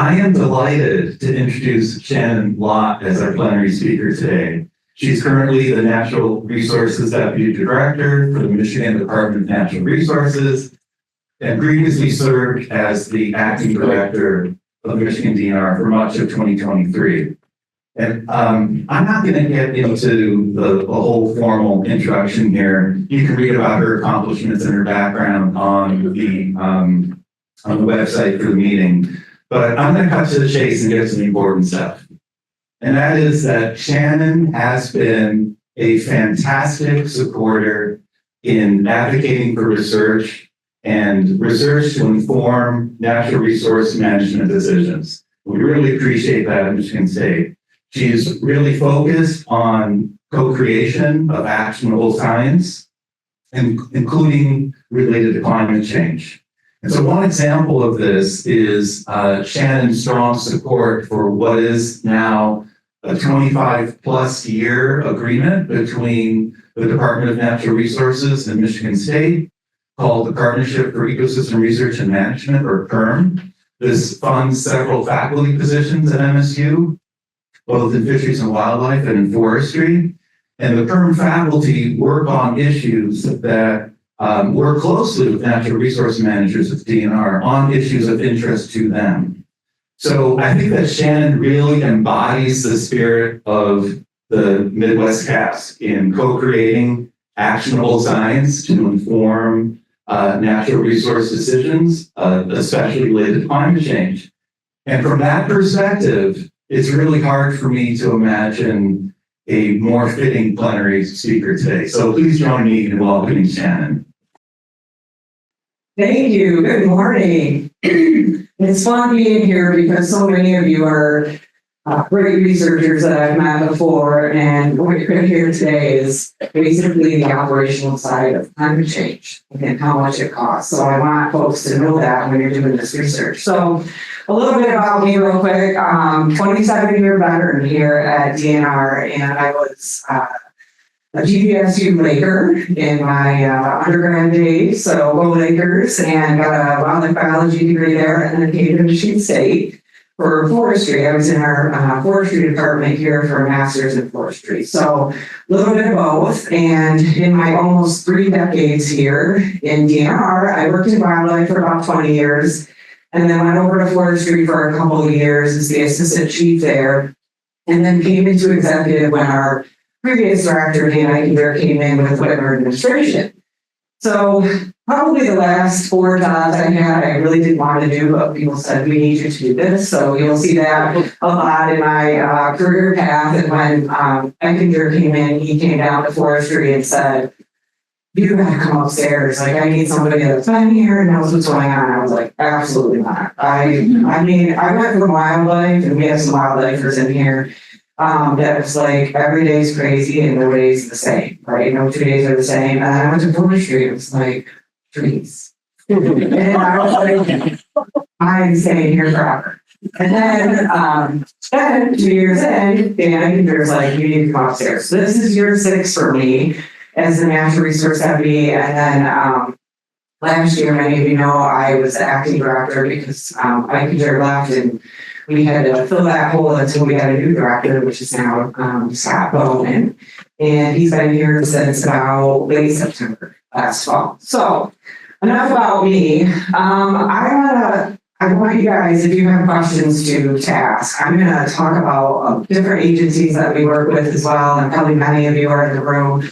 I am delighted to introduce Shannon Lott as our plenary speaker today. She's currently the Natural Resources Deputy Director for the Michigan Department of Natural Resources and previously served as the Acting Director of Michigan DNR for much of 2023. And I'm not going to get into the whole formal introduction here. You can read about her accomplishments and her background on the website for the meeting. But I'm going to cut to the chase and get some important stuff. And that is that Shannon has been a fantastic supporter in advocating for research and research to inform natural resource management decisions. We really appreciate that at Michigan State. She's really focused on co-creation of actionable science, including related to climate change. And so one example of this is Shannon's strong support for what is now a 25+ year agreement between the Department of Natural Resources and Michigan State called the Partnership for Ecosystem Research and Management, or PERM. This funds several faculty positions at MSU, both in fisheries and wildlife and in forestry. And the PERM faculty work on issues that work closely with natural resource managers at DNR on issues of interest to them. So I think that Shannon really embodies the spirit of the Midwest CASC in co-creating actionable science to inform natural resource decisions, especially related to climate change. And from that perspective, it's really hard for me to imagine a more fitting plenary speaker today. So please join me in welcoming Shannon. Thank you. Good morning. It's fun being here because so many of you are great researchers that I've met before, and what you're going to hear today is basically the operational side of climate change and how much it costs. So I want folks to know that when you're doing this research. So a little bit about me real quick. 27-year veteran here at DNR, and I was a GPSU Laker in my undergrad days, so Go Lakers, and got a wildlife biology degree there, and then came to Michigan State for forestry. I was in our forestry department here for a master's in forestry. So a little bit of both. And in my almost 3 decades here in DNR, I worked in wildlife for about 20 years, and then went over to forestry for a couple of years as the assistant chief there, and then came into executive when our previous director, Dan Eichenberg, came in with Whitmer administration. So probably the last 4 jobs I had, I really didn't want to do, but people said, we need you to do this. So you'll see that a lot in my career path. And when Eichenberg came in, he came down to forestry and said, you gotta come upstairs. Like, I need somebody that's been here and knows what's going on. I was like, absolutely not. I mean, I went from wildlife, and we have some wildlifers in here. That was like every day's crazy and no day's the same, right? No 2 days are the same. And I went to forestry, it was like trees. And I was like, I'm staying here forever. And then 2 years in, Dan was like, you need to come upstairs. So this is year 6 for me as the natural resource deputy. And then last year, many of you know, I was the acting director because Eichenberg left, and we had to fill that hole until we had a new director, which is now Scott Bowman. And he's been here since about late September last fall. So enough about me. I want you guys, if you have questions to ask, I'm going to talk about different agencies that we work with as well. And probably many of you are in the room.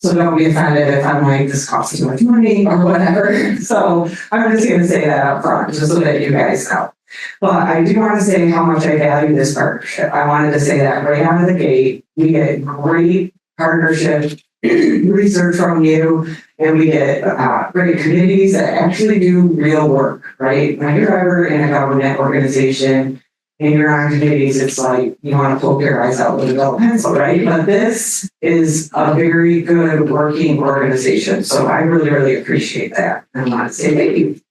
So don't be offended if I'm like, this costs too much money or whatever. So I'm just going to say that up front, just so that you guys know. But I do want to say how much I value this partnership. I wanted to say that right out of the gate. We get great partnership research from you, and we get great committees that actually do real work, right? When you're ever in a government organization and you're on committees, it's like you want to poke your eyes out with a dull pencil, right? But this is a very good working organization. So I really, really appreciate that. And I want to say thank you.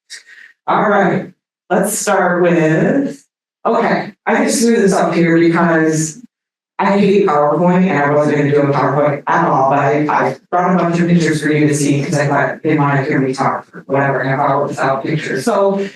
All right. Let's start with, okay, I just threw this up here because I hate PowerPoint, and I wasn't going to do a PowerPoint at all, but I brought a bunch of pictures for you to see because I thought they didn't want to hear me talk for whatever, half hour without pictures. So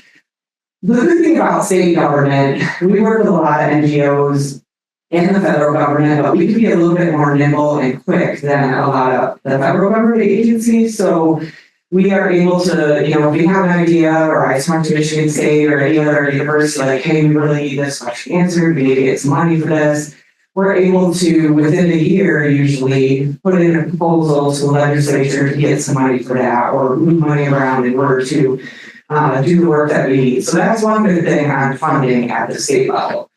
The good thing about state government, we work with a lot of NGOs and the federal government, but we can be a little bit more nimble and quick than a lot of the federal government agencies. So we are able to, you know, if we have an idea, or I talk to Michigan State or any other university, like, hey, we really need this question answered, we need to get some money for this. We're able to, within a year, usually put in a proposal to the legislature to get some money for that, or move money around in order to do the work that we need. So that's one good thing on funding at the state level.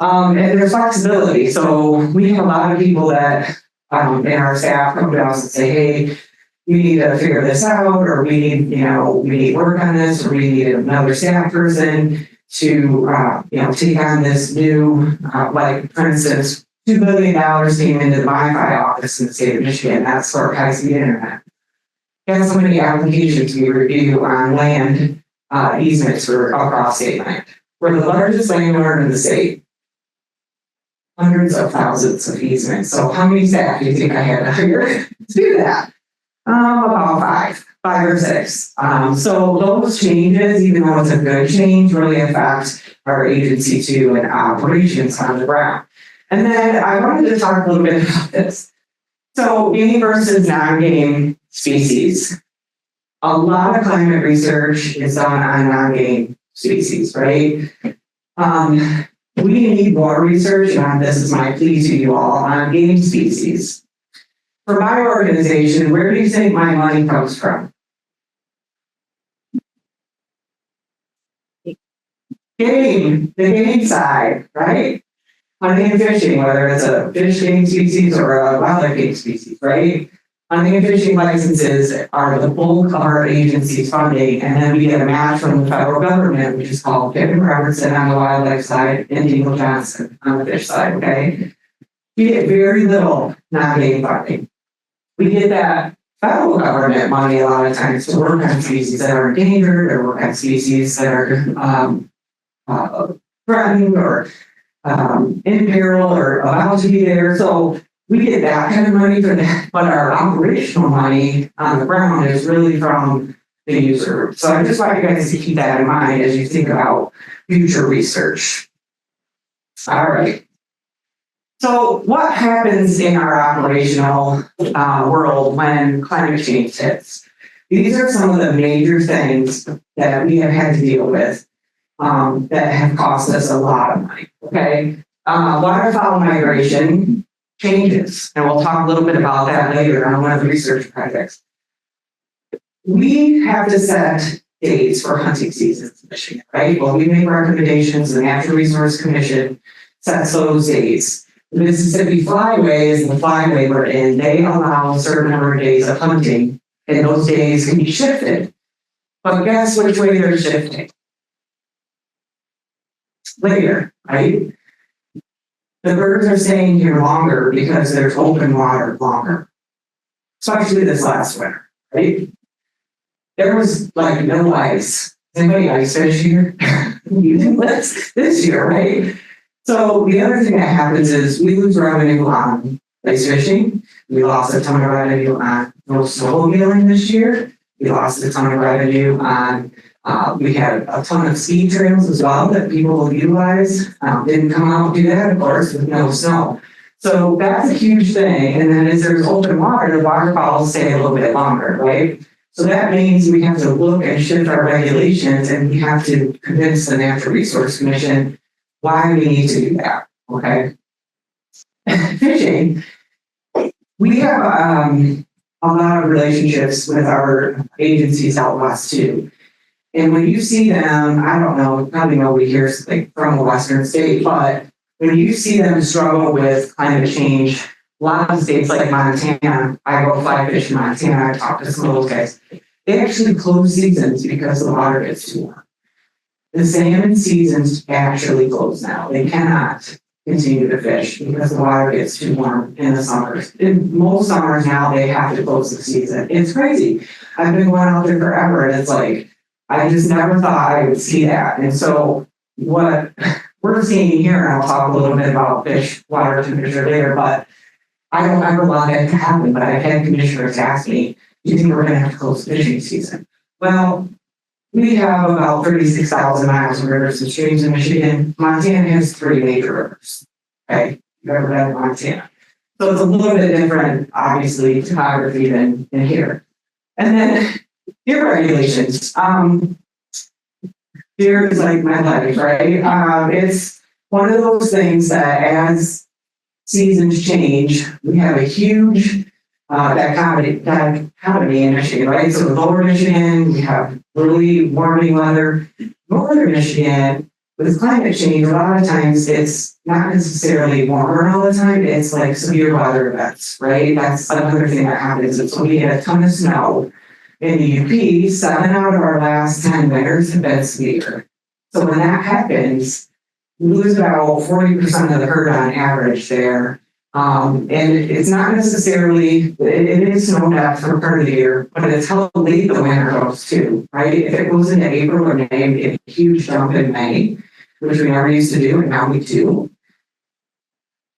And there's flexibility. So we have a lot of people that in our staff come to us and say, hey, we need to figure this out, or we need, you know, we need work on this, or we need another staff person to, you know, take on this new, like, for instance, $2 billion came into the Wi-Fi office in the state of Michigan. That's for high-speed internet. Guess how many applications we review on land easements for across state land? We're the largest landowner in the state. Hundreds of thousands of easements. So how many staff do you think I had to hire to do that? About five or six. So those changes, even though it's a good change, really affect our agency too and operations on the ground. And then I wanted to talk a little bit about this. So game versus non-game species. A lot of climate research is done on non-game species, right? We need more research, and this is my plea to you all, on game species. For my organization, where do you think my money comes from? Game, the game side, right? Hunting and fishing, whether it's a fish game species or a wildlife game species, right? Hunting and fishing licenses are the bulk of our agency's funding, and then we get a match from the federal government, which is called Pittman Robertson on the wildlife side and Dingle Johnson on the fish side, okay? We get very little non-game funding. We get that federal government money a lot of times to work on species that are endangered, or work on species that are threatened or in peril or about to be there. So we get that kind of money for that, but our operational money on the ground is really from the user. So I just want you guys to keep that in mind as you think about future research. All right. So what happens in our operational world when climate change hits? These are some of the major things that we have had to deal with that have cost us a lot of money, okay? Waterfowl migration changes, and we'll talk a little bit about that later on one of the research projects. We have to set dates for hunting seasons in Michigan, right? Well, we make recommendations, the Natural Resource Commission sets those dates. The Mississippi Flyway is the flyway we're in. They allow a certain number of days of hunting, and those days can be shifted. But guess which way they're shifting? Later, right? The birds are staying here longer because there's open water longer. Especially this last winter, right? There was like no ice. Anybody ice fish here? This year, right? So the other thing that happens is we lose revenue on ice fishing. We lost a ton of revenue on no snowmobiling this year. We lost a ton of revenue on, we had a ton of ski trails as well that people will utilize. Didn't come out and do that, of course, with no snow. So that's a huge thing. And then as there's open water, the waterfowl stay a little bit longer, right? So that means we have to look and shift our regulations, and we have to convince the Natural Resource Commission why we need to do that, okay? Fishing, we have a lot of relationships with our agencies out west too. And when you see them, I don't know, probably nobody here is like from a Western state, but when you see them struggle with climate change, a lot of states like Montana, I go fly fish in Montana, I talk to some of those guys, they actually close seasons because the water gets too warm. The salmon seasons actually close now. They cannot continue to fish because the water gets too warm in the summers. In most summers now, they have to close the season. It's crazy. I've been going out there forever, and it's like, I just never thought I would see that. And so what we're seeing here, and I'll talk a little bit about fish water temperature later, but I don't ever want that to happen. But I've had commissioners ask me, do you think we're going to have to close the fishing season? Well, we have about 36,000 miles of rivers and streams in Michigan. Montana has 3 major rivers. Okay, you've ever been to Montana. So it's a little bit different, obviously, topography than here. And then deer regulations. Deer is like my life, right? It's one of those things that as seasons change, we have a huge dichotomy in Michigan, right? So lower Michigan, we have really warming weather. Northern Michigan, with climate change, a lot of times it's not necessarily warmer all the time. It's like severe weather events, right? That's another thing that happens. So we had a ton of snow in the UP. 7 out of our last 10 winters have been severe. So when that happens, we lose about 40% of the herd on average there. And it's not necessarily, it is snow depth for part of the year, but it's how late the winter goes too, right? If it goes into April or May, we get a huge jump in May, which we never used to do, and now we do.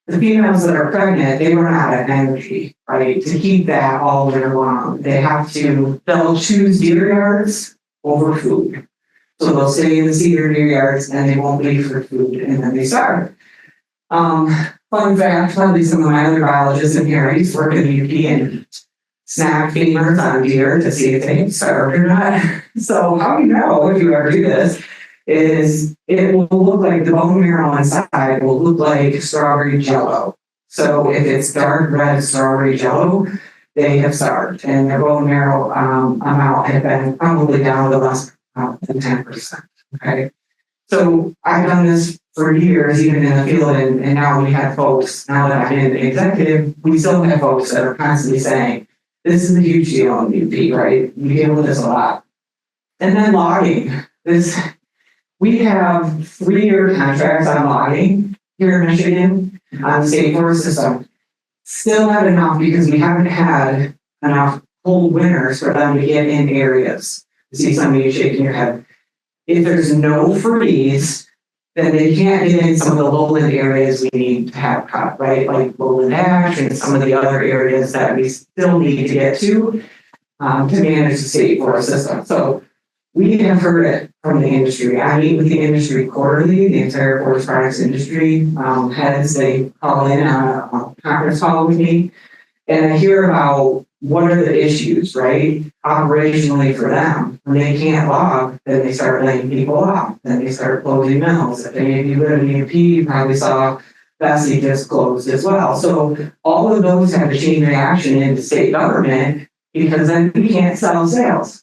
The females that are pregnant, they run out of energy, right? To keep that all winter long, they'll choose deer yards over food. So they'll stay in the cedar deer yards and they won't leave for food, and then they starve. Fun fact, probably some of my other biologists in here, I used to work in the UP and snap femurs on deer to see if they starved or not. So how you know if you ever do this is it will look like the bone marrow inside will look like strawberry jello. So if it's dark red strawberry jello, they have starved, and their bone marrow amount had been probably down to less than 10%. Okay. So I've done this for years, even in the field, and now we have folks, now that I'm in the executive, we still have folks that are constantly saying, this is a huge deal in the UP, right? We deal with this a lot. And then logging. We have 3-year contracts on logging here in Michigan on the state forest system. Still not enough because we haven't had enough cold winters for them to get in areas. You see some of you shaking your head. If there's no freeze, then they can't get in some of the lowland areas we need to have cut, right? Like lowland ash and some of the other areas that we still need to get to manage the state forest system. So we have heard it from the industry. I meet with the industry quarterly, the entire forest products industry heads, they call in on a conference call with me, and I hear about what are the issues, right? Operationally for them. When they can't log, then they start laying people off. Then they start closing mills. If any of you live in the UP, you probably saw Bessie just closed as well. So all of those have a chain reaction into state government because then we can't sell sales.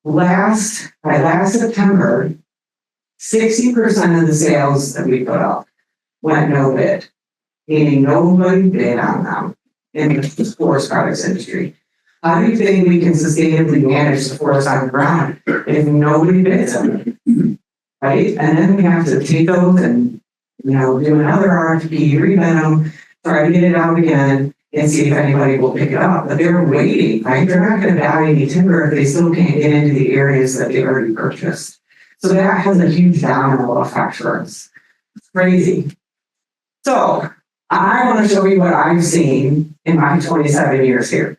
By last September, 60% of the sales that we put up went no bid, meaning nobody bid on them in the forest products industry. How do you think we can sustainably manage the forest on the ground if nobody bids them, right? And then we have to take those and do another RFP, rebid them, try to get it out again, and see if anybody will pick it up. But they're waiting, right? They're not going to buy any timber if they still can't get into the areas that they already purchased. So that has a huge domino effect for us. It's crazy. So I want to show you what I've seen in my 27 years here.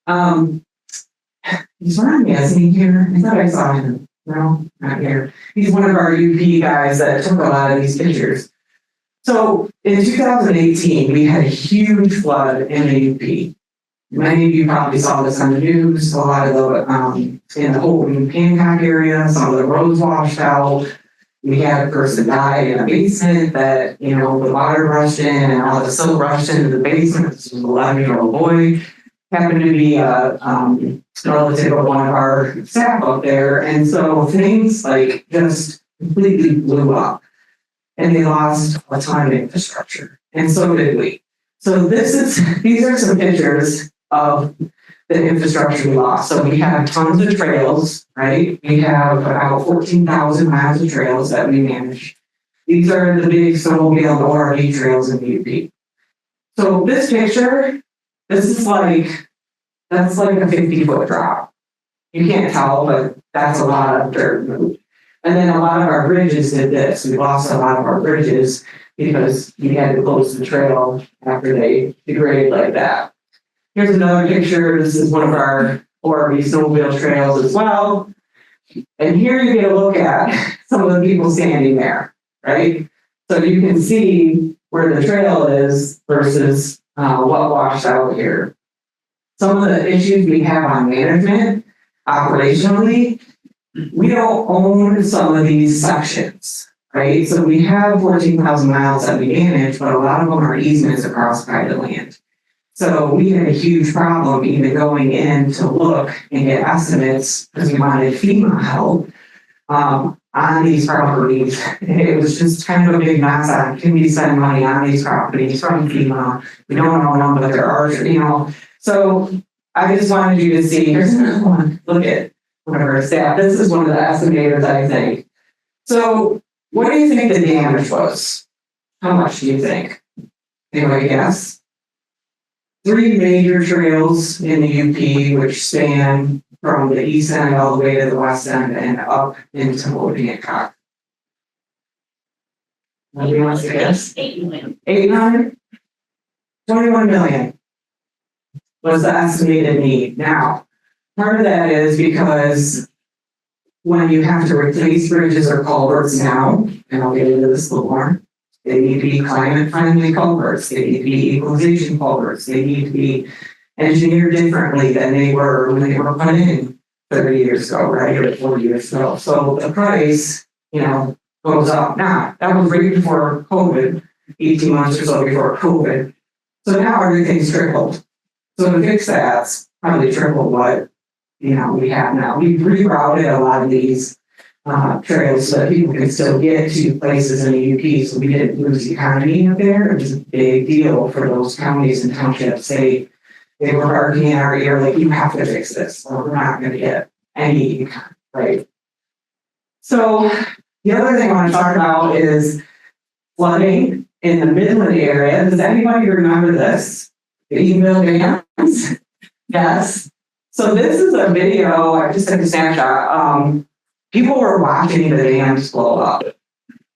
He's Ron Gasney here. I thought I saw him. No, not here. He's one of our UP guys that took a lot of these pictures. So in 2018, we had a huge flood in the UP. Many of you probably saw this on the news. A lot of the in the Houghton Hancock area, some of the roads washed out. We had a person die in a basement that, the water rushed in and all the silt rushed into the basement. This was an 11-year-old boy. Happened to be a relative of one of our staff up there. And so things just completely blew up. And they lost a ton of infrastructure. And so did we. So these are some pictures of the infrastructure we lost. So we have tons of trails, right? We have about 14,000 miles of trails that we manage. These are the big snowmobile and ORV trails in the UP. So this picture, that's like a 50-foot drop. You can't tell, but that's a lot of dirt moved. And then a lot of our bridges did this. We lost a lot of our bridges because we had to close the trail after they degrade like that. Here's another picture. This is one of our ORV snowmobile trails as well. And here you get a look at some of the people standing there, right? So you can see where the trail is versus what washed out here. Some of the issues we have on management, operationally, we don't own some of these sections, right? So we have 14,000 miles that we manage, but a lot of them are easements across private land. So we had a huge problem even going in to look and get estimates because we wanted FEMA help on these properties. It was just kind of a big mess on, can we spend money on these properties from FEMA? We don't own them, but there are, So I just wanted you to see, here's another one. Look at one of our staff. This is one of the estimators, I think. So what do you think the damage was? How much do you think? Anybody guess? 3 major trails in the UP, which span from the east end all the way to the west end and up into Old Hancock. Nobody wants to guess? 800? 21 million was the estimated need. Now, part of that is because when you have to replace bridges or culverts now, and I'll get into this a little more, they need to be climate-friendly culverts. They need to be equalization culverts. They need to be engineered differently than they were when they were put in 30 years ago, right, or 40 years ago. So the price, goes up. Now, that was right before COVID, 18 months or so before COVID. So now everything's tripled. So to fix that, it's probably triple what, we have now. We've rerouted a lot of these trails so that people can still get to places in the UP, so we didn't lose the economy up there. It was a big deal for those counties and townships. They were barking in our ear, like, you have to fix this, or we're not going to get any, right? So the other thing I want to talk about is flooding in the Midland area. Does anybody remember this? The Edenville dams? Yes. So this is a video, I just took a snapshot. People were watching the dams blow up.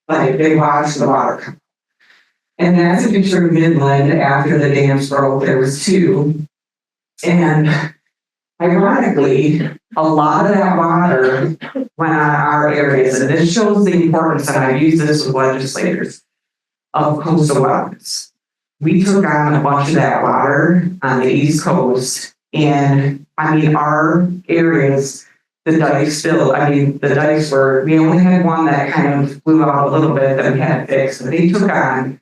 Like, they watched the water come. And that's a picture of Midland after the dams broke. There was 2. And ironically, a lot of that water went on our areas. And this shows the importance, and I use this with legislators, of coastal wetlands. We took on a bunch of that water on the East Coast. And our areas, the dikes we only had one that kind of blew out a little bit that we had fixed, but they took on,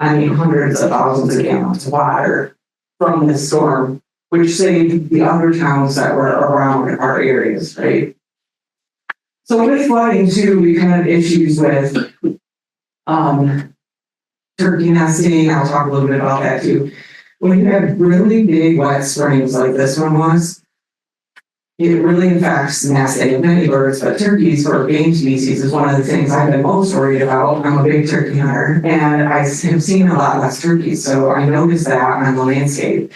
hundreds of thousands of gallons of water from this storm, which saved the other towns that were around our areas, right? So with flooding too, we've had issues with turkey nesting. I'll talk a little bit about that too. When you have really big wet springs like this one was, it really affects nesting of many birds, but turkeys for game species is one of the things I've been most worried about. I'm a big turkey hunter, and I have seen a lot less turkeys, so I noticed that on the landscape.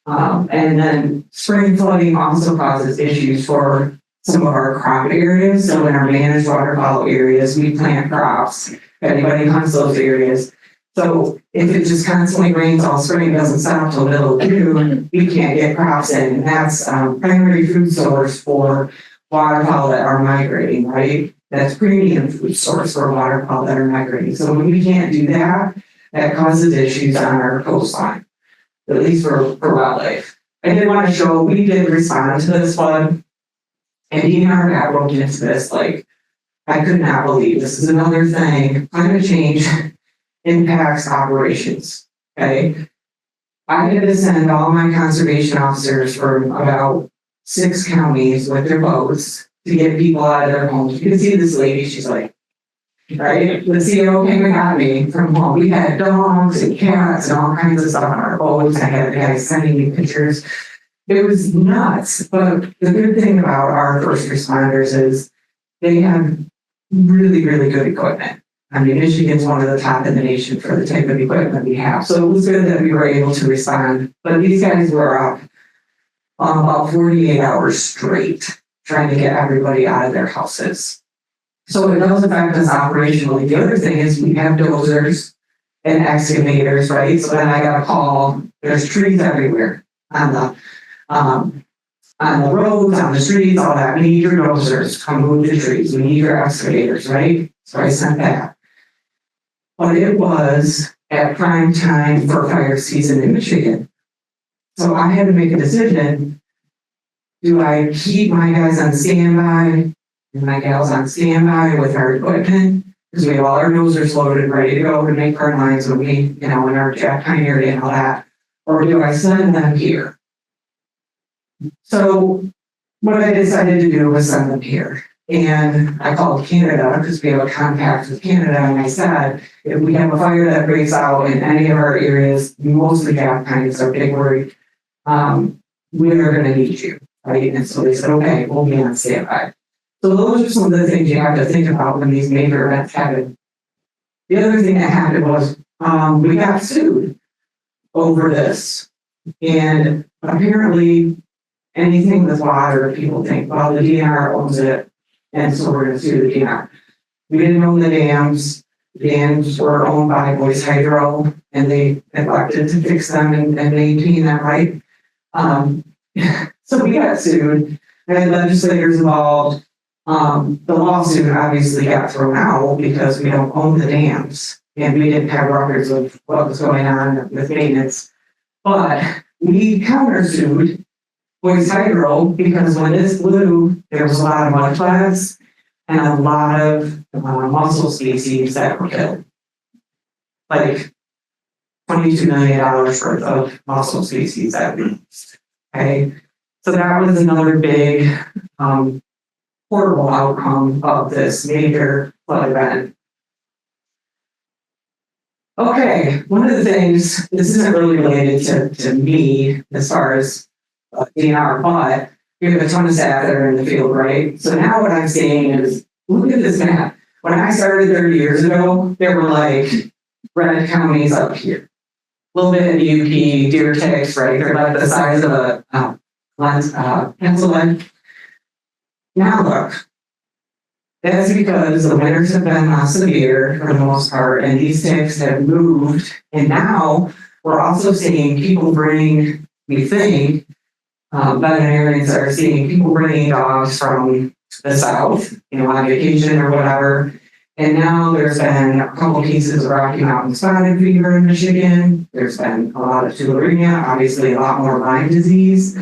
And then spring flooding also causes issues for some of our crop areas. So in our managed waterfowl areas, we plant crops. If anybody hunts those areas. So if it just constantly rains all spring, doesn't stop till middle of June, we can't get crops in. And that's primary food source for waterfowl that are migrating, right? That's premium food source for waterfowl that are migrating. So when we can't do that, that causes issues on our coastline, at least for wildlife. I did want to show, we did respond to this flood. And DNR got roped into this, like, I could not believe this is another thing. Climate change impacts operations, okay? I had to send all my conservation officers from about 6 counties with their boats to get people out of their homes. You can see this lady, she's like, right? The CEO came and got me from home. We had dogs and cats and all kinds of stuff on our boats. I had guys sending me pictures. It was nuts. But the good thing about our first responders is they have really, really good equipment. Michigan's one of the top in the nation for the type of equipment we have. So it was good that we were able to respond. But these guys were up about 48 hours straight trying to get everybody out of their houses. So it does affect us operationally. The other thing is we have dozers and excavators, right? So then I got a call, there's trees everywhere on the on the roads, on the streets, all that. We need your dozers, come move the trees. We need your excavators, right? So I sent that. But it was at prime time for fire season in Michigan. So I had to make a decision. Do I keep my guys on standby and my gals on standby with our equipment? Because we have all our dozers loaded and ready to go to make our lines when we, in our Jack Pine area and all that. Or do I send them here? So what I decided to do was send them here. And I called Canada because we have a compact with Canada. And I said, if we have a fire that breaks out in any of our areas, mostly Jack Pine is our big worry, we are going to need you. Right? And so they said, okay, we'll be on standby. So those are some of the things you have to think about when these major events happen. The other thing that happened was we got sued over this. And apparently anything with water, people think, well, the DNR owns it, and so we're going to sue the DNR. We didn't own the dams. The dams were owned by Boise Hydro, and they neglected to fix them and maintain them, right? So we got sued, and legislators involved. The lawsuit obviously got thrown out because we don't own the dams, and we didn't have records of what was going on with maintenance. But we countersued Boise Hydro because when this blew, there was a lot of mudflats and a lot of mussel species that were killed. Like $22 million worth of mussel species that we lost. Okay, so that was another big horrible outcome of this major flood event. Okay, one of the things, this isn't really related to me as far as DNR, but we have a ton of staff that are in the field, right? So now what I'm seeing is, look at this map. When I started 30 years ago, there were like red counties up here. A little bit in the UP, deer ticks, right? They're like the size of a pencil lead. Now look, that's because the winters have been severe for the most part, and these ticks have moved. And now we're also seeing people bring, we think, veterinarians are seeing people bringing dogs from the south, on vacation or whatever. And now there's been a couple cases of Rocky Mountain spotted fever in Michigan. There's been a lot of tularemia, obviously a lot more Lyme disease.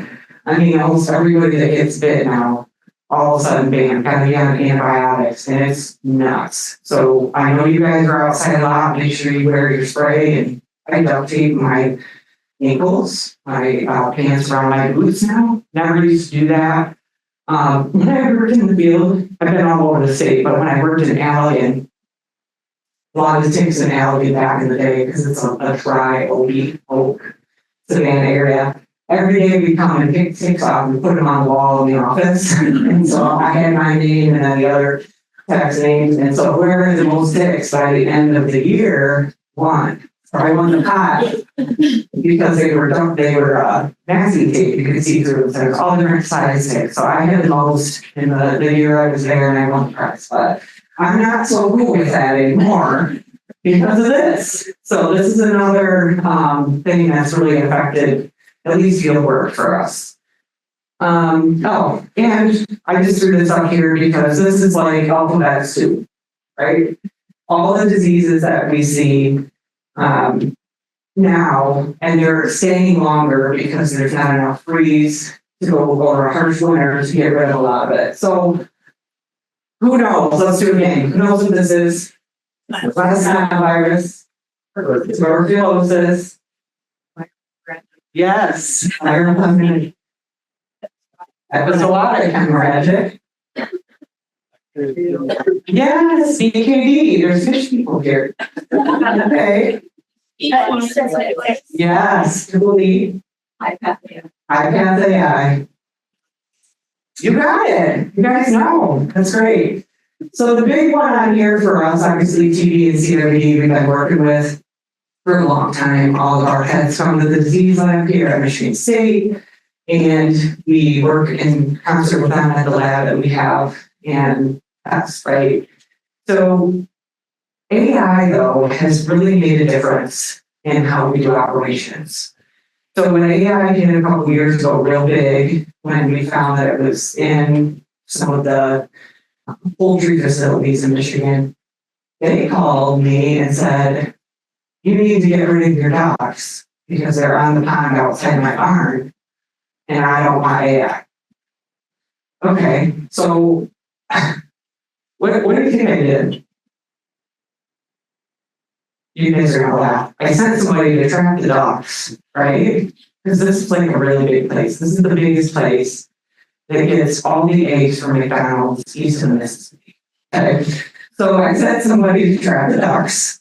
I mean, almost everybody that gets bit now, all of a sudden, bam, gotta be on antibiotics, and it's nuts. So I know you guys are outside a lot. Make sure you wear your spray, and I duct tape my ankles, my pants around my boots now. Never used to do that. When I worked in the field, I've been all over the state, but when I worked in Allegan, a lot of the ticks in Allegan back in the day, because it's a dry oak savanna area. Every day we come and pick ticks off and put them on the wall in the office. And so I had my name and then the other tech's names. And so whoever had the most ticks by the end of the year won. Or I won the pot because they were masking tape. You could see through. So there's all different size ticks. So I had the most in the year I was there, and I won the prize. But I'm not so cool with that anymore because of this. So this is another thing that's really affected at least field work for us. And I just threw this up here because this is like alphabet soup, right? All the diseases that we see now, and they're staying longer because there's not enough freeze to go over a harsh winter to get rid of a lot of it. So who knows? Let's do it again. Who knows what this is? West Nile virus, tuberculosis. Yes, iron hemorrhage. That was a lot of hemorrhagic. Yes, BKD. There's fish people here. Okay. Yes, totally. IPATHAI. You got it. You guys know. That's great. So the big one on here for us, obviously, TB and CWD, we've been working with for a long time. All of our heads come to the disease lab here at Michigan State, and we work in concert with them at the lab that we have, and that's right. So AI, though, has really made a difference in how we do operations. So when AI hit a couple years ago, real big, when we found that it was in some of the poultry facilities in Michigan, they called me and said, you need to get rid of your ducks because they're on the pond outside my barn and I don't want AI. Okay, so what do you think I did? You guys are gonna laugh. I sent somebody to trap the ducks, right? Because this is like a really big place. This is the biggest place that gets all the eggs from McDonald's east of the Mississippi. Okay, so I sent somebody to trap the ducks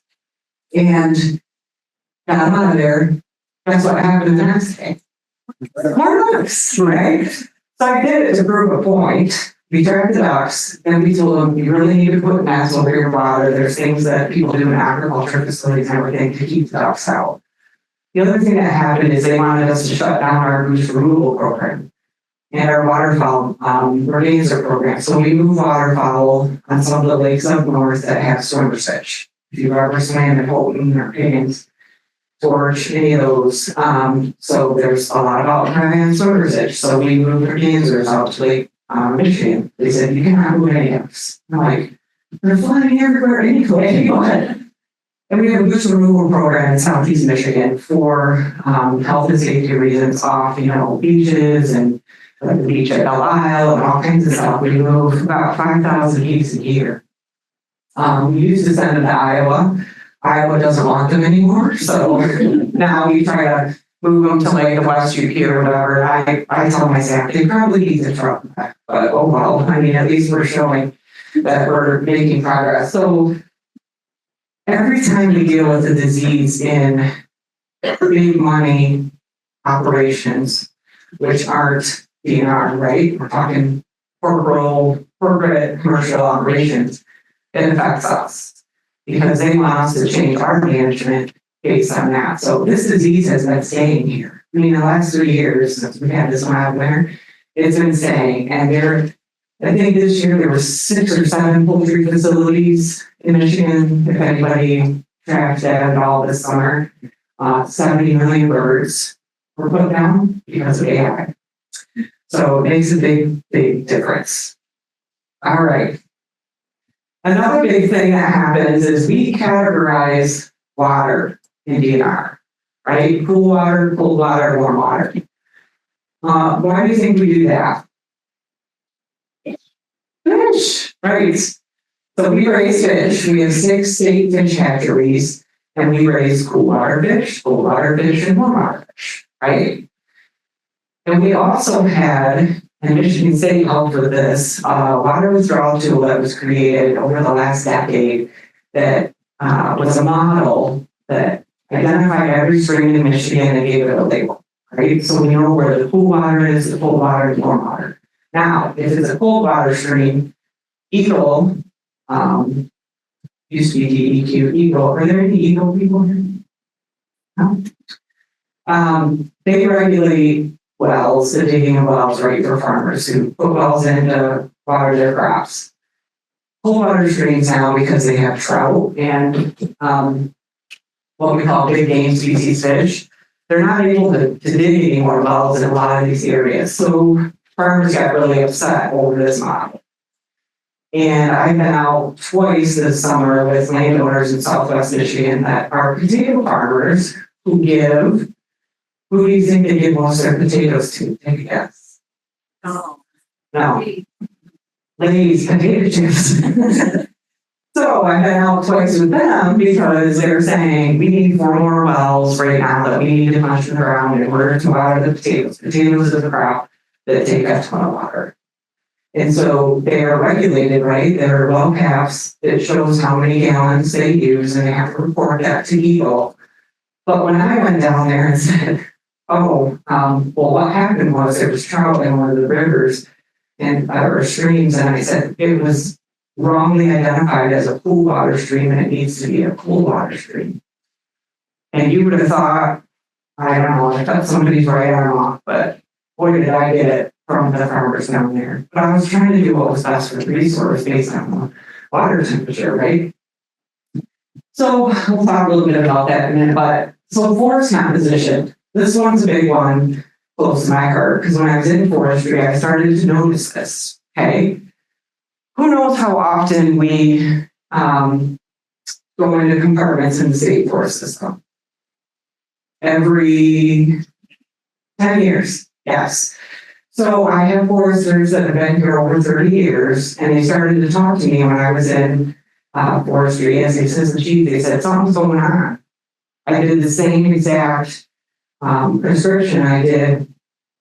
and got them out of there. That's what happened the next day. More ducks, right? So I did it to prove a point. We trapped the ducks, and we told them you really need to put nets over your water. There's things that people do in agriculture facilities and everything to keep the ducks out. The other thing that happened is they wanted us to shut down our goose removal program and our waterfowl organizer program. So we move waterfowl on some of the lakes up north that have swimmer's fish. If you've ever swam in Houghton or Higgins, Torch, any of those. So there's a lot of outcry on swimmer's fish. So we moved organizers out to Lake Michigan. They said, you cannot move any eggs. I'm like, they're flying everywhere anyway. What? And we have a goose removal program in Southeast Michigan for health and safety reasons off, beaches and like the beach at Belle Isle and all kinds of stuff. We move about 5,000 geese a year. We used to send them to Iowa. Iowa doesn't want them anymore. So now we try to move them to like the West UP or whatever. I tell my staff they probably need the truck back, but oh well. I mean, at least we're showing that we're making progress. So every time we deal with a disease in big money operations, which aren't DNR, right? We're talking corporate commercial operations, it affects us because they want us to change our management based on that. So this disease has been staying here. I mean, the last 3 years since we've had this mild winter, it's been staying. And I think this year there were 6 or 7 poultry facilities in Michigan. If anybody tracked that at all this summer, 70 million birds were put down because of AI. So it makes a big, big difference. All right. Another big thing that happens is we categorize water in DNR, right? Cool water, cold water, warm water. Why do you think we do that? Fish, right? So we raise fish. We have 6 state fish hatcheries, and we raise cool water fish, cold water fish, and warm water fish, right? And we also had, and Michigan State helped with this, water withdrawal tool that was created over the last decade that was a model that identified every stream in Michigan and gave it a label, right? So we know where the cool water is, the cold water, and warm water. Now, if it's a cold water stream, Eagle, used to be DEQ, Eagle, are there any Eagle people here? No? They regulate wells, the digging of wells, right, for farmers who put wells in to water their crops. Cold water streams now, because they have trout and what we call big game species fish, they're not able to dig any more wells in a lot of these areas. So farmers got really upset over this model. And I've been out twice this summer with landowners in Southwest Michigan that are potato farmers who do you think they give most of their potatoes to? Take a guess. Oh. No. Lay's potato chips. So I've been out twice with them because they're saying we need 4 more wells right now that we need to punch in the ground in order to water the potatoes. Potatoes is a crop that take a ton of water. And so they are regulated, right? There are well caps that shows how many gallons they use and they have to report that to Eagle. But when I went down there and said, well, what happened was there was trout in one of the rivers and or streams, and I said it was wrongly identified as a cool water stream and it needs to be a cool water stream. And you would have thought, I don't know, I thought somebody's right or wrong, but boy, did I get it from the farmers down there. But I was trying to do what was best for the resource based on the water temperature, right? So we'll talk a little bit about that in a minute, but so forest composition. This one's a big one, close to my heart, because when I was in forestry, I started to notice this, okay? Who knows how often we go into compartments in the state forest system? Every 10 years, yes. So I have foresters that have been here over 30 years, and they started to talk to me when I was in forestry as the assistant chief. They said, something's going on. I did the same exact prescription I did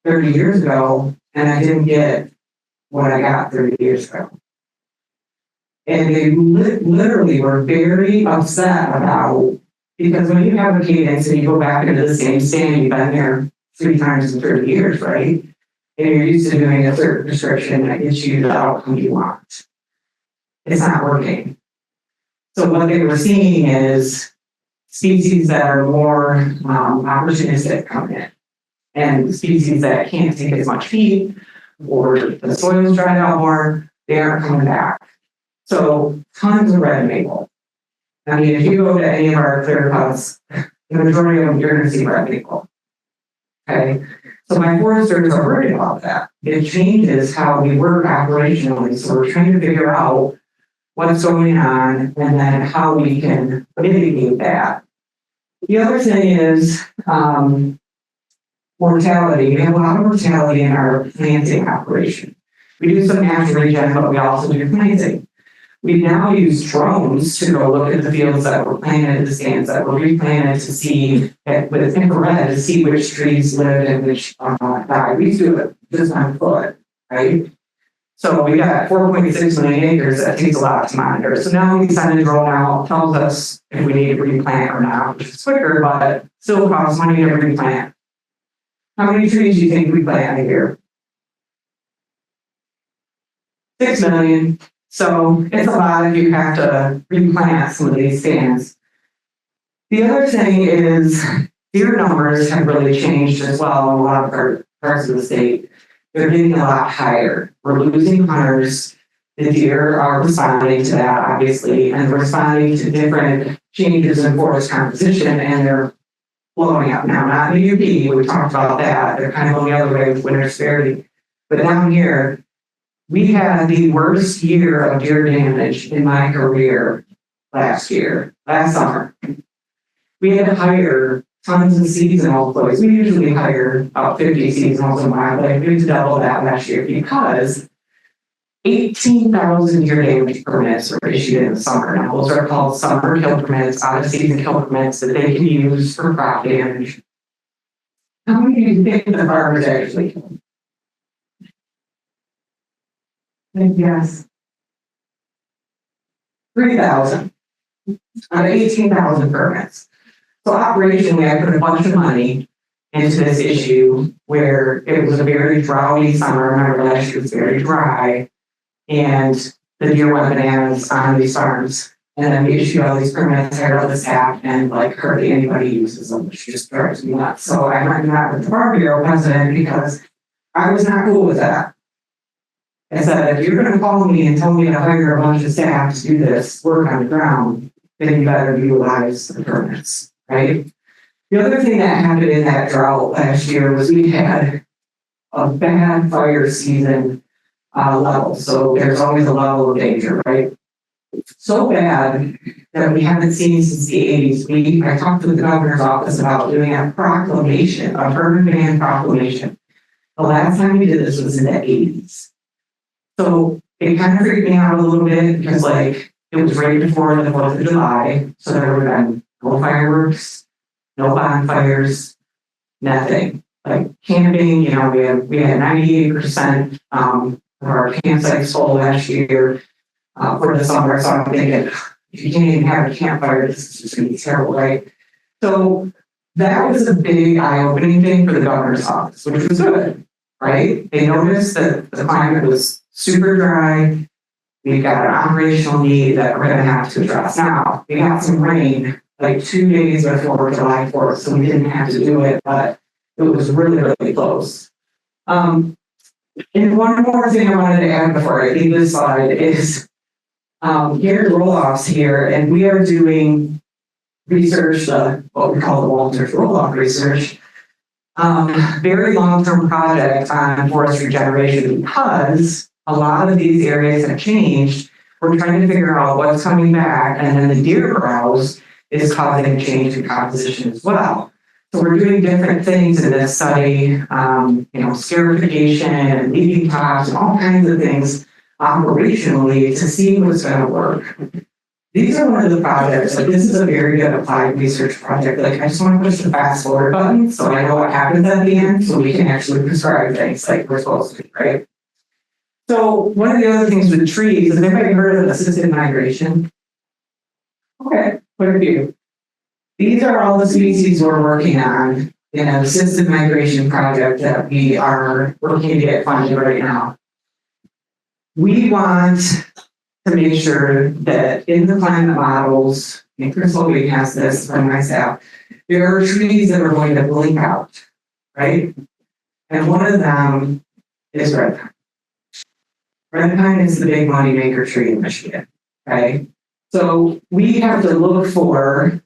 30 years ago, and I didn't get what I got 30 years ago. And they literally were very upset about, because when you have a cadence and you go back into the same stand, you've been there 3 times in 30 years, right? And you're used to doing a certain prescription that gets you the outcome you want. It's not working. So what they were seeing is species that are more opportunistic come in, and species that can't take as much feed, or the soil's dried out more, they aren't coming back. So tons of red maple. I mean, if you go to any of our clear cuts, the majority of them, you're going to see red maple. Okay, so my foresters are worried about that. It changes how we work operationally, so we're trying to figure out what's going on and then how we can mitigate that. The other thing is mortality. We have a lot of mortality in our planting operation. We do some natural regen, but we also do planting. We now use drones to go look at the fields that were planted, the stands that were replanted, to see with infrared to see which trees lived and which died. We do it just on foot, right? So we got 4.6 million acres. That takes a lot to monitor. So now we send a drone out, tells us if we need to replant or not, which is quicker, but still costs money to replant. How many trees do you think we plant a year? 6 million. So it's a lot if you have to replant some of these stands. The other thing is deer numbers have really changed as well in a lot of parts of the state. They're getting a lot higher. We're losing hunters. The deer are responding to that, obviously, and they're responding to different changes in forest composition, and they're blowing up now. Not in the UP, we talked about that. They're kind of going the other way with winter severity. But down here, we had the worst year of deer damage in my career last summer. We had to hire tons of seasonal employees. We usually hire about 50 seasonals in my life. We had to double that last year because 18,000 deer damage permits were issued in the summer. Now, those are called summer kill permits, out of season kill permits that they can use for crop damage. How many do you think the farmers actually killed? Yes. 3,000 out of 18,000 permits. So operationally, I put a bunch of money into this issue where it was a very droughty summer. Remember, last year was very dry, and the deer went bananas on these farms. And then we issued all these permits, hired all the staff, and like hardly anybody uses them, which just drives me nuts. So I went and met with the Farm Bureau president because I was not cool with that. I said, if you're going to call me and tell me to hire a bunch of staff to do this work on the ground, then you better utilize the permits, right? The other thing that happened in that drought last year was we had a bad fire season level. So there's always a level of danger, right? So bad that we haven't seen since the 80s. I talked to the governor's office about doing a proclamation, a urban ban proclamation. The last time we did this was in the 80s. So it kind of freaked me out a little bit because like it was right before the 4th of July. So there would have been no fireworks, no bonfires, nothing. Like camping, you know, we had 98% of our campsites full last year for the summer. So I'm thinking, if you can't even have a campfire, this is just going to be terrible, right? So that was a big eye-opening thing for the governor's office, which was good, right? They noticed that the climate was super dry. We've got an operational need that we're going to have to address. Now, we got some rain like 2 days before July 4th, so we didn't have to do it, but it was really, really close. And one more thing I wanted to add before I leave this slide is Gary Roloff's here, and we are doing research, what we call the Walters Roloff research, Very long-term project on forest regeneration because a lot of these areas have changed. We're trying to figure out what's coming back, and then the deer browse is causing a change in composition as well. So we're doing different things in this study, scarification and leafing tops and all kinds of things operationally to see what's going to work. These are one of the projects, like this is a very good applied research project. Like I just want to push the fast forward button so I know what happens at the end so we can actually prescribe things like we're supposed to, right? So one of the other things with trees, has anybody heard of assisted migration? Okay, quite a few. These are all the species we're working on in an assisted migration project that we are working to get funded right now. We want to make sure that in the climate models, and Chris Logan has this from my staff, there are trees that are going to blink out, right? And one of them is red pine. Red pine is the big money maker tree in Michigan, right? So we have to look for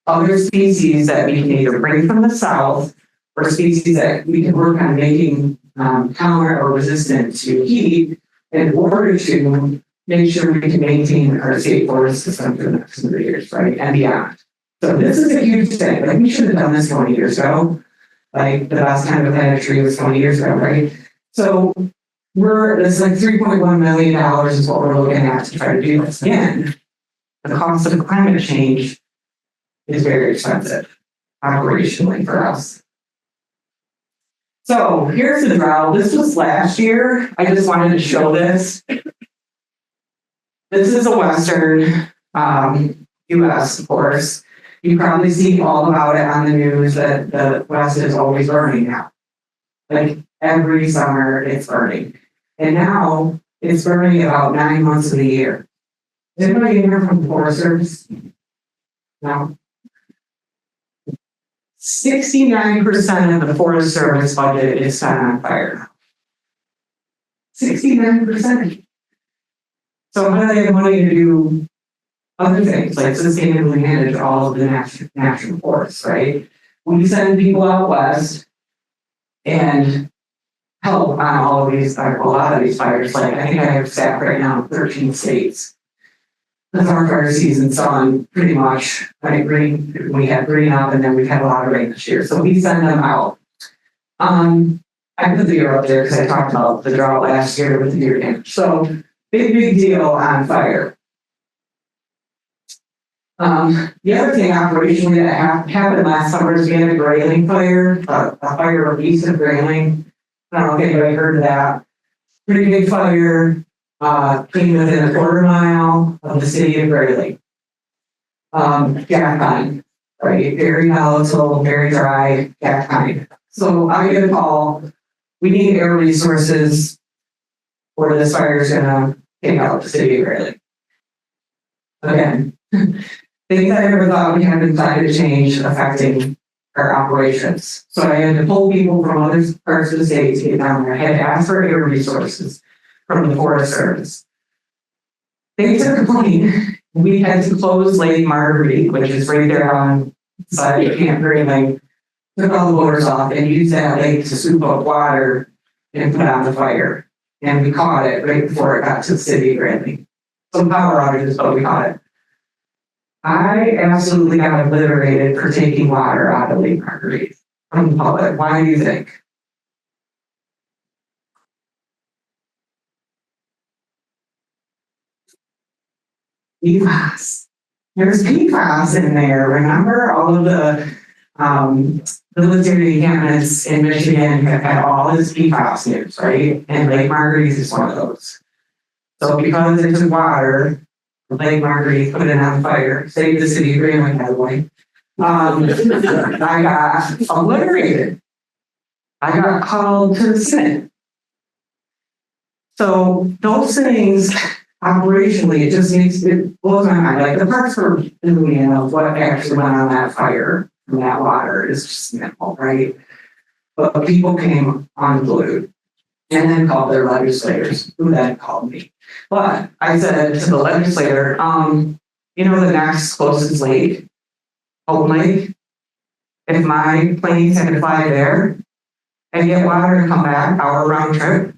other species that we can either bring from the south or species that we can work on making tolerant or resistant to heat in order to make sure we can maintain our state forest system for the next 100 years, right, and beyond. So this is a huge thing. Like we should have done this 20 years ago. Like the last time we planted a tree was 20 years ago, right? So it's like $3.1 million is what we're looking at to try to do this. Again, the cost of climate change is very expensive operationally for us. So here's the drought. This was last year. I just wanted to show this. This is a Western US, of course. You probably see all about it on the news that the West is always burning now. Like every summer it's burning. And now it's burning about 9 months of the year. Is anybody in here from the Forest Service? No. 69% of the Forest Service budget is spent on fire. 69%. So how do they have money to do other things like sustainably manage all of the national forests, right? We send people out west and help on all of these, a lot of these fires. Like I think I have staff right now in 13 states. Because our fire season's on pretty much, like we had green up and then we've had a lot of rain this year. So we send them out. I put the year up there because I talked about the drought last year with the deer damage. So big deal on fire. The other thing operationally that happened last summer is we had a grayling fire, a fire east of Grayling. I don't know if anybody heard of that. Pretty big fire. Came within a quarter mile of the city of Grayling. Jack pine, right? Very volatile, very dry, jack pine. So I get a call. We need air resources, or this fire is gonna take out the city of Grayling. Again, things I never thought we had in climate change affecting our operations. So I had to pull people from other parts of the state to get down there. I had to ask for air resources from the Forest Service. They took a plane. We had to close Lake Marguerite, which is right there on the side of Camp Grayling, took all the boaters off and used that lake to scoop up water and put out the fire. And we caught it right before it got to the city of Grayling. Some power outages, but we caught it. I absolutely got obliterated for taking water out of Lake Marguerite from the public. Why do you think? PFAS. There's PFAS in there. Remember all of the military encampments in Michigan have had all this PFAS news, right? And Lake Marguerite is one of those. So because it took water, Lake Marguerite put it on fire, saved the city of Grayling, by the way. I got obliterated. I got called to the Senate. So those things, operationally, it blows my mind. Like the parts for million of what actually went on that fire from that water is just minimal, right? But people came unglued and then called their legislators, who then called me. But I said to the legislator, the next closest lake, Home Lake, if my planes had to fly there and get water and come back, hour round trip,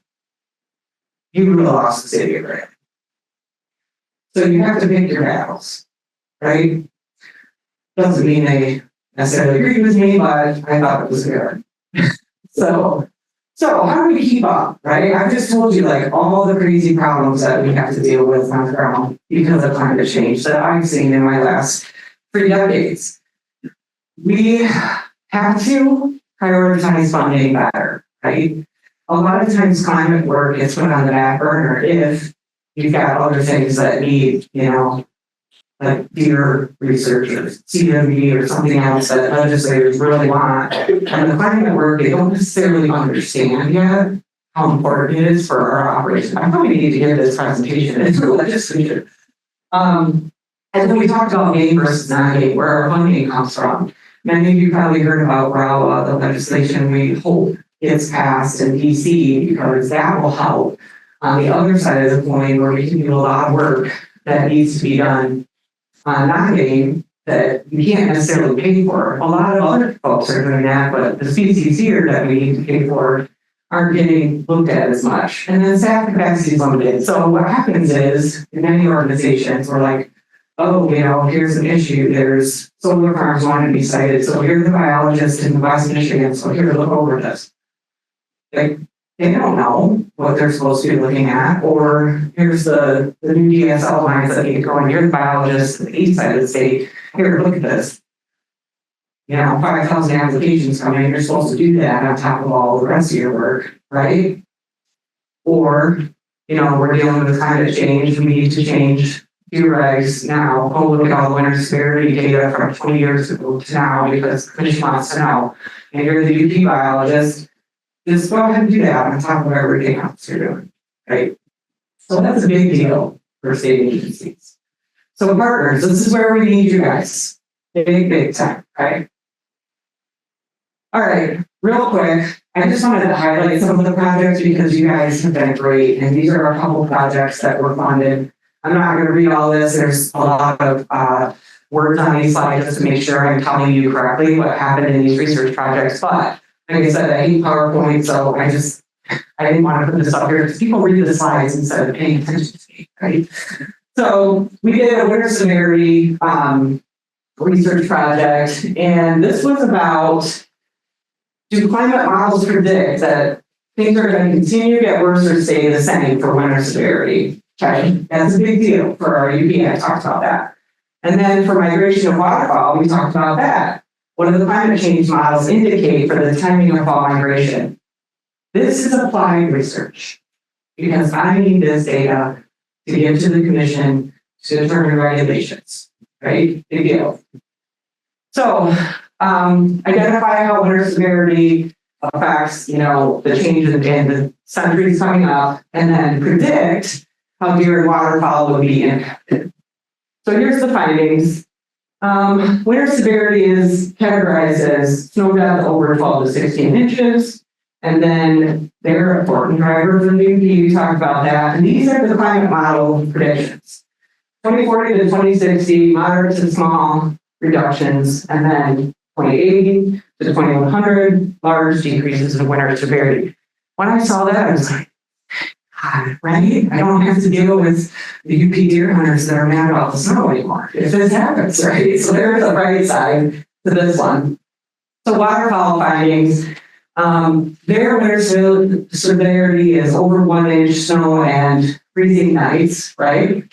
you would have lost the city of Grant. So you have to pick your battles, right? Doesn't mean they necessarily agree with me, but I thought it was good. So how do we keep up, right? I've just told you like all the crazy problems that we have to deal with on the ground because of climate change that I've seen in my last 3 decades. We have to prioritize funding better, right? A lot of times climate work gets put on the back burner if you've got other things that need, like deer research or CWD or something else that legislators really want. And the climate work, they don't necessarily understand yet how important it is for our operation. I probably need to give this presentation into the legislature. And then we talked about game versus non-game, where our funding comes from. Many of you probably heard about RAWA, the legislation we hope gets passed in DC, because that will help on the other side of the coin where we can do a lot of work that needs to be done on non-game that we can't necessarily pay for. A lot of other folks are doing that, but the species here that we need to pay for aren't getting looked at as much. And then staff capacity is limited. So what happens is, in many organizations, we're like, oh, here's an issue. There's solar farms wanting to be sited. So here's the biologist in West Michigan. So here, look over this. Like, they don't know what they're supposed to be looking at. Or here's the new DSL lines that get going. You're the biologist at the east side of the state. Here, look at this. 5,000 applications coming. You're supposed to do that on top of all the rest of your work, right? Or, we're dealing with climate change. We need to change deer regs now. Go look at all the winter severity data from 20 years ago to now because the commission wants to know. And you're the UP biologist. Just go ahead and do that on top of everything else you're doing, right? So that's a big deal for state agencies. So partners, this is where we need you guys. Big time, right? All right, real quick, I just wanted to highlight some of the projects because you guys have been great, and these are a couple projects that were funded. I'm not going to read all this. There's a lot of words on these slides just to make sure I'm telling you correctly what happened in these research projects, but like I said, I hate PowerPoint, so I didn't want to put this up here because people read the slides instead of paying attention to me, right? So we did a winter severity research project, and this was about, do climate models predict that things are going to continue to get worse or stay the same for winter severity? Okay, that's a big deal for our UP. I talked about that. And then for migration of waterfall, we talked about that. What do the climate change models indicate for the timing of fall migration? This is applied research because I need this data to give to the commission to determine regulations, right? Big deal. So identify how winter severity affects, the change in the centuries coming up, and then predict how deer and waterfowl will be impacted. So here's the findings. Winter severity is categorized as snow depth over 12 to 16 inches. And then they're important drivers in the UP. We talked about that. And these are the climate model predictions. 2040 to 2060, moderate to small reductions. And then 2080 to 2100, large decreases in winter severity. When I saw that, I was like, God, right? I don't have to deal with the UP deer hunters that are mad about the snow anymore. If this happens, right? So there's a bright side to this one. So waterfowl findings, their winter severity is over 1 inch snow and freezing nights, right?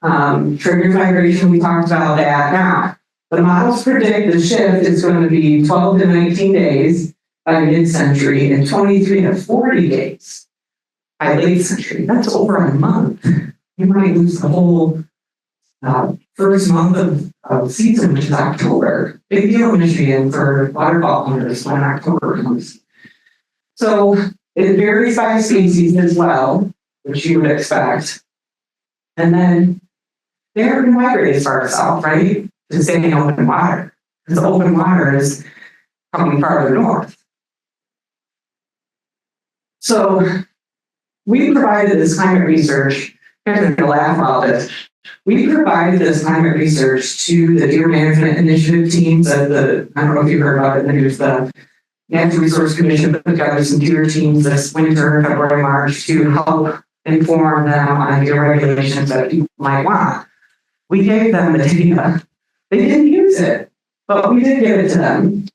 Triggers migration, we talked about that. Now, the models predict the shift is going to be 12 to 19 days by mid-century and 23 to 40 days by late century. That's over a month. You might lose the whole first month of season, which is October. Big deal in Michigan for waterfowl hunters when October comes. So it varies by species as well, which you would expect. And then they're going to migrate as far south, right? To stay in open water. Because open water is coming farther north. So we provided this climate research. I'm going to laugh about this. We provided this climate research to the Deer Management Initiative teams at I don't know if you heard about it in the news, the Natural Resource Commission put together some deer teams this winter, February, March, to help inform them on deer regulations that people might want. We gave them the data. They didn't use it, but we did give it to them.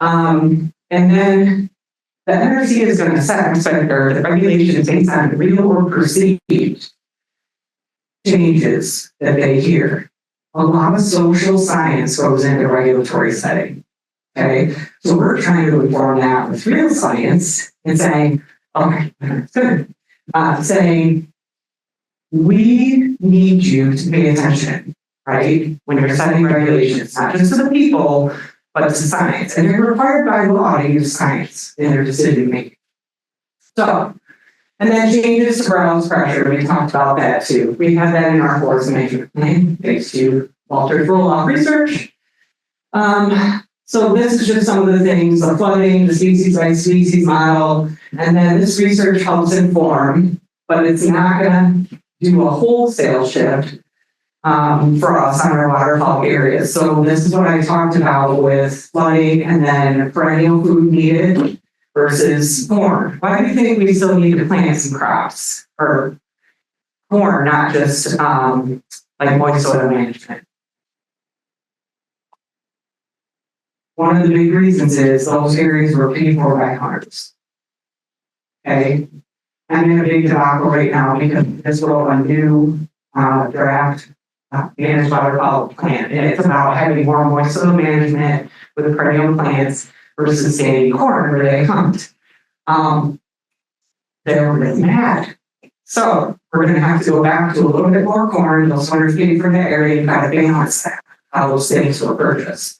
And then the NRC is going to set the regulations based on real or perceived changes that they hear. A lot of social science goes into regulatory setting. Okay, so we're trying to inform that with real science and saying, okay, good. Saying we need you to pay attention, right? When you're setting regulations, not just to the people, but to science. And they're required by law to use science in their decision making. So, and then changes to browse pressure, we talked about that too. We had that in our forest management plan, thanks to Walter's roll-off research. So this is just some of the things, the flooding, the species by species model, and then this research helps inform, but it's not going to do a wholesale shift for us on our waterfall areas. So this is what I talked about with flooding and then perennial food needed versus corn. Why do you think we still need to plant some crops or corn, not just like moist soil management? One of the big reasons is those areas were paid for by hunters. Okay, I'm in a big debacle right now because this wrote a new draft managed waterfowl plan, and it's about having more moist soil management with perennial plants versus say corn where they hunt. They're really mad. So we're going to have to go back to a little bit more corn. Those hunters getting from that area, you've got to balance that. How those things were purchased.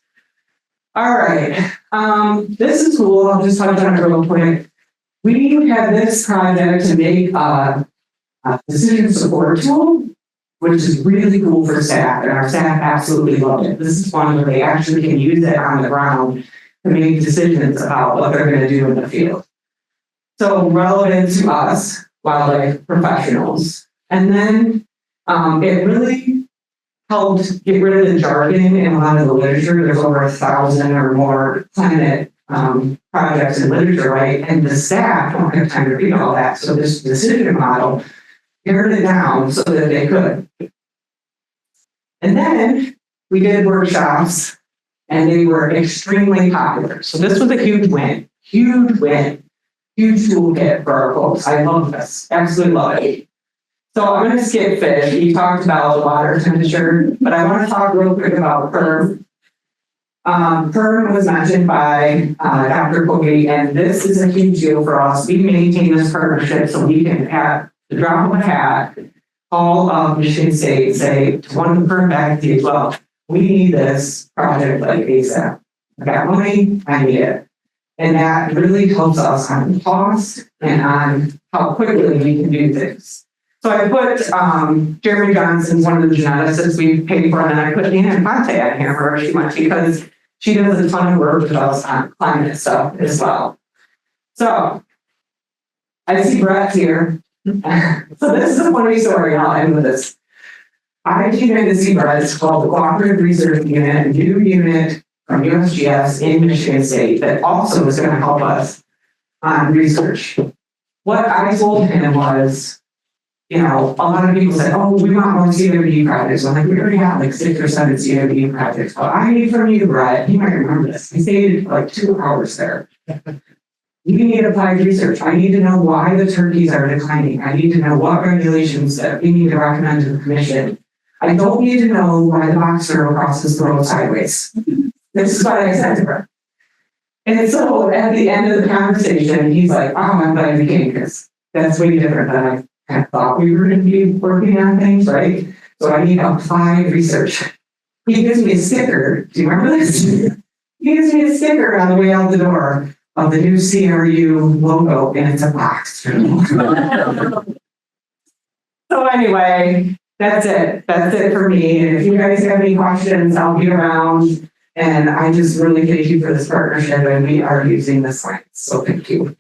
All right, this is cool. I'll just touch on it real quick. We had this project to make a decision support tool, which is really cool for staff, and our staff absolutely love it. This is one where they actually can use it on the ground to make decisions about what they're going to do in the field. So relevant to us, wildlife professionals. And then it really helped get rid of the jargon in a lot of the literature. There's over 1,000 or more climate projects in literature, right? And the staff don't have time to read all that. So this decision model pared it down so that they could. And then we did workshops and they were extremely popular. So this was a huge win, huge toolkit for our folks. I love this, absolutely love it. So I'm going to skip fish. You talked about the water temperature, but I want to talk real quick about PERM. PERM was mentioned by Dr. Kogi, and this is a huge deal for us. We maintain this partnership so we can, at the drop of a hat, all of Michigan State say to one of the PERM faculty, well, we need this project like ASAP. I got money, I need it. And that really helps us on cost and on how quickly we can do things. So I put Jeremy Johnson's one of the geneticists we paid for, and then I put Anna Conte on here where she went because she does a ton of work with us on climate stuff as well. So I see Brett here. So this is a funny story, and I'll end with this. I came in to see Brett. It's called the Cooperative Research Unit, a new unit from USGS in Michigan State that also is going to help us on research. What I told him was, you know, a lot of people said, oh, we want more CWD projects. I'm like, we already have like 6 or 7 CWD projects. But I need from you, Brett, you might remember this. I stayed like 2 hours there. You need applied research. I need to know why the turkeys are declining. I need to know what regulations that we need to recommend to the commission. I don't need to know why the box turtle crosses the road sideways. This is what I said to Brett. And so at the end of the conversation, he's like, oh, I'm glad you came because that's way different than I thought we were going to be working on things, right? So I need applied research. He gives me a sticker. Do you remember this? He gives me a sticker on the way out the door of the new CRU logo, and it's a box. So anyway, that's it. That's it for me. And if you guys have any questions, I'll be around. And I just really thank you for this partnership, and we are using this science. So thank you.